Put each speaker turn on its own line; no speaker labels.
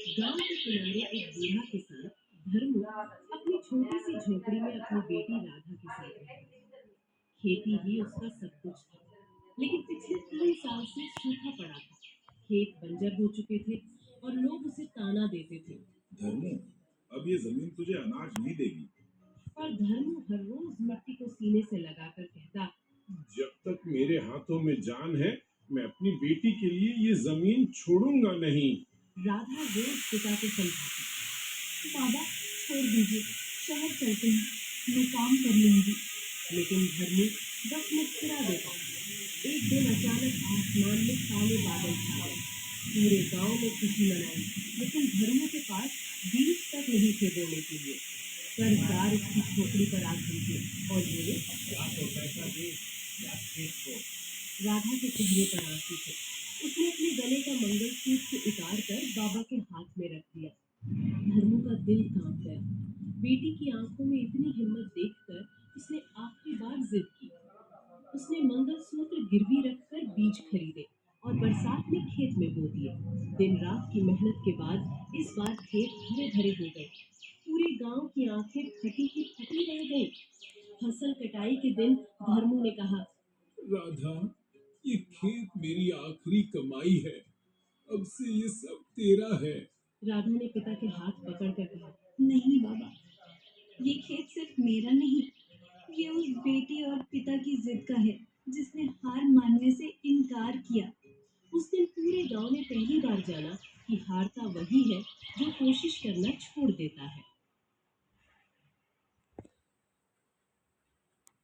गांव के किनारे एक बूढ़ा किसान धर्मू अपनी छोटी सी झोपड़ी में अपनी बेटी राधा के साथ रहता था। खेती ही उसका सब कुछ था, लेकिन पिछले 3 साल से सूखा पड़ा था। खेत बंजर हो चुके थे और लोग उसे ताना देते थे।
धर्मो, अब ये जमीन तुझे अनाज नहीं देगी।
पर धर्मू हर रोज मिट्टी को सीने से लगाकर कहता,
जब तक मेरे हाथों में जान है, मैं अपनी बेटी के लिए ये जमीन छोड़ूंगा नहीं।
राधा रोज पिता को समझाती।
बाबा, छोड़ दीजिए, शहर चलते हैं, मैं काम कर लूंगी।
लेकिन धर्मू बस मुस्कुरा देता। एक दिन अचानक आसमान में काले बादल छा गए। पूरे गांव में खुशी मनाई, लेकिन धर्मू के पास बीज तक नहीं थे बोने के लिए। कर्जदार उसकी झोपड़ी पर आ धमके और बोले,
या तो पैसा दे या खेत को।
राधा के चेहरे पर आंसू थे। उसने अपने गले का मंगलसूत्र उतार कर बाबा के हाथ में रख दिया। धर्मू का दिल कांप गया। बेटी की आंखों में इतनी हिम्मत देखकर उसने आखिरी बार जिद की। उसने मंगलसूत्र गिरवी रखकर बीज खरीदे और बरसात में खेत में बो दिए। दिन रात की मेहनत के बाद इस बार खेत हरे भरे हो गए। पूरे गांव की आंखें फटी की फटी रह गई। फसल कटाई के दिन धर्मू ने कहा,
राधा, ये खेत मेरी आखिरी कमाई है। अब से ये सब तेरा है।
राधा ने पिता के हाथ पकड़कर कहा,
नहीं बाबा, ये खेत सिर्फ मेरा नहीं, ये उस बेटी और पिता की जिद का है जिसने हार मानने से इनकार किया।
उस दिन पूरे गांव ने पहली बार जाना कि हारता वही है जो कोशिश करना